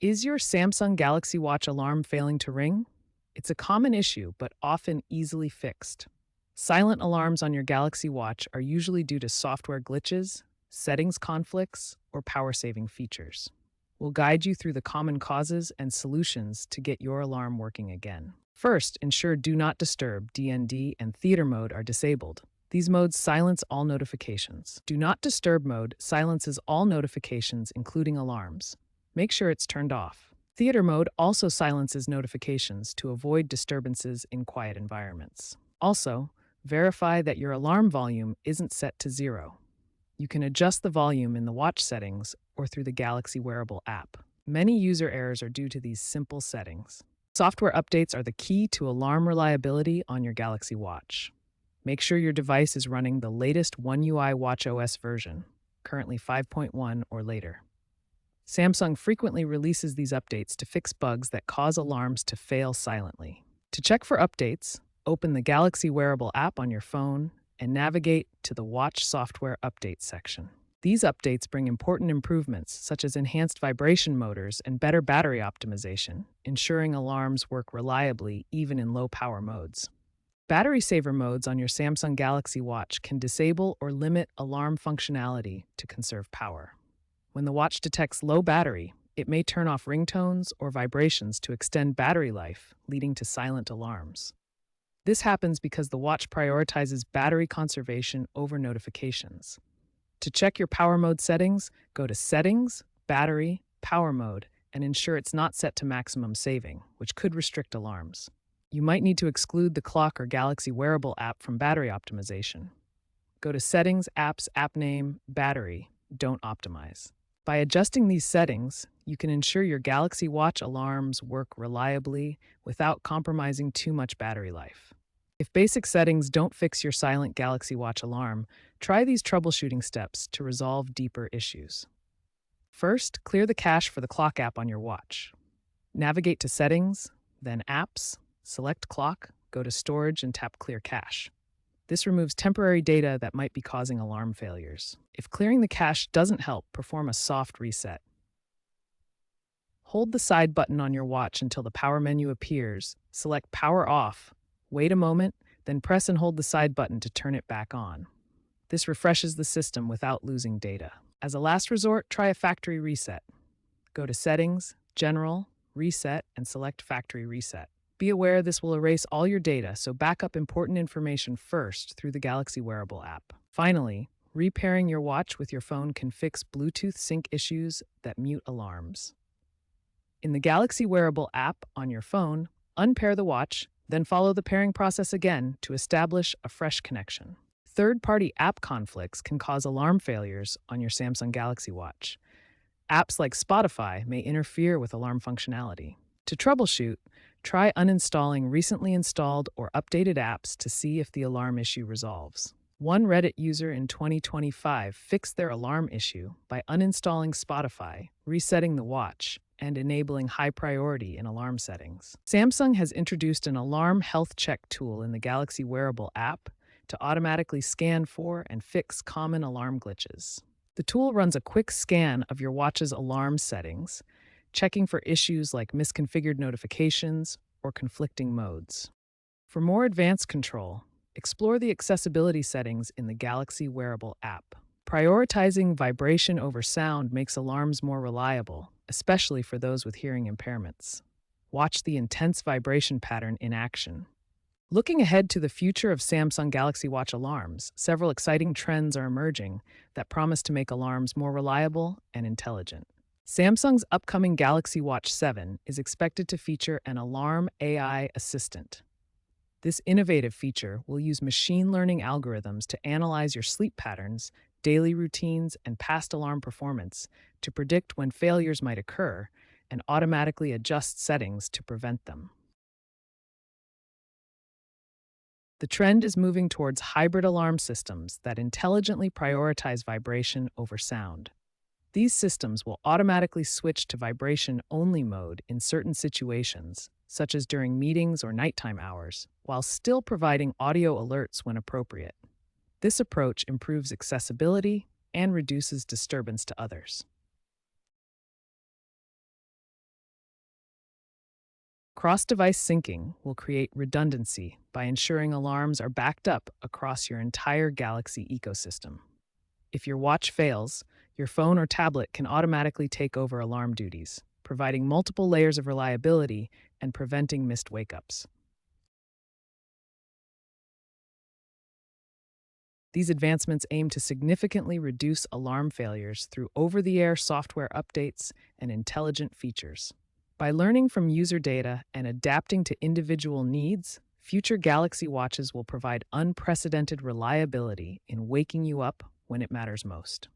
Is your Samsung Galaxy Watch alarm failing to ring? It's a common issue, but often easily fixed. Silent alarms on your Galaxy Watch are usually due to software glitches, settings conflicts, or power saving features. We'll guide you through the common causes and solutions to get your alarm working again. First, ensure Do Not Disturb (DND) and Theater Mode are disabled. These modes silence all notifications. Do Not Disturb mode silences all notifications, including alarms. Make sure it's turned off. Theater mode also silences notifications to avoid disturbances in quiet environments. Also, verify that your alarm volume isn't set to 0. You can adjust the volume in the watch settings or through the Galaxy Wearable app. Many user errors are due to these simple settings. Software updates are the key to alarm reliability on your Galaxy Watch. Make sure your device is running the latest One UI watchOS version, currently 5.1 or later. Samsung frequently releases these updates to fix bugs that cause alarms to fail silently. To check for updates, open the Galaxy Wearable app on your phone and navigate to the Watch Software Updates section. These updates bring important improvements such as enhanced vibration motors and better battery optimization, ensuring alarms work reliably even in low-power modes. Battery saver modes on your Samsung Galaxy Watch can disable or limit alarm functionality to conserve power. When the watch detects low battery, it may turn off ringtones or vibrations to extend battery life, leading to silent alarms. This happens because the watch prioritizes battery conservation over notifications. To check your power mode settings, go to Settings, Battery, Power Mode, and ensure it's not set to maximum saving, which could restrict alarms. You might need to exclude the clock or Galaxy Wearable app from battery optimization. Go to Settings, Apps, App Name, Battery, Don't Optimize. By adjusting these settings, you can ensure your Galaxy Watch alarms work reliably without compromising too much battery life. If basic settings don't fix your silent Galaxy Watch alarm, try these troubleshooting steps to resolve deeper issues. First, clear the cache for the clock app on your watch. Navigate to Settings, then Apps, select Clock, go to Storage and tap Clear Cache. This removes temporary data that might be causing alarm failures. If clearing the cache doesn't help, perform a soft reset. Hold the side button on your watch until the power menu appears, select Power Off, wait a moment, then press and hold the side button to turn it back on. This refreshes the system without losing data. As a last resort, try a factory reset. Go to Settings, General, Reset, and select Factory Reset. Be aware this will erase all your data, so back up important information first through the Galaxy Wearable app. Finally, repairing your watch with your phone can fix Bluetooth sync issues that mute alarms. In the Galaxy Wearable app on your phone, unpair the watch, then follow the pairing process again to establish a fresh connection. Third-party app conflicts can cause alarm failures on your Samsung Galaxy Watch. Apps like Spotify may interfere with alarm functionality. To troubleshoot, try uninstalling recently installed or updated apps to see if the alarm issue resolves. One Reddit user in 2025 fixed their alarm issue by uninstalling Spotify, resetting the watch, and enabling high priority in alarm settings. Samsung has introduced an alarm health check tool in the Galaxy Wearable app to automatically scan for and fix common alarm glitches. The tool runs a quick scan of your watch's alarm settings, checking for issues like misconfigured notifications or conflicting modes. For more advanced control, explore the accessibility settings in the Galaxy Wearable app. Prioritizing vibration over sound makes alarms more reliable, especially for those with hearing impairments. Watch the intense vibration pattern in action. Looking ahead to the future of Samsung Galaxy Watch alarms, several exciting trends are emerging that promise to make alarms more reliable and intelligent. Samsung's upcoming Galaxy Watch 7 is expected to feature an alarm AI assistant. This innovative feature will use machine learning algorithms to analyze your sleep patterns, daily routines, and past alarm performance to predict when failures might occur and automatically adjust settings to prevent them. The trend is moving towards hybrid alarm systems that intelligently prioritize vibration over sound. These systems will automatically switch to vibration-only mode in certain situations, such as during meetings or nighttime hours, while still providing audio alerts when appropriate. This approach improves accessibility and reduces disturbance to others. Cross-device syncing will create redundancy by ensuring alarms are backed up across your entire Galaxy ecosystem. If your watch fails, your phone or tablet can automatically take over alarm duties, providing multiple layers of reliability and preventing missed wake-ups. These advancements aim to significantly reduce alarm failures through over-the-air software updates and intelligent features. By learning from user data and adapting to individual needs, future Galaxy watches will provide unprecedented reliability in waking you up when it matters most.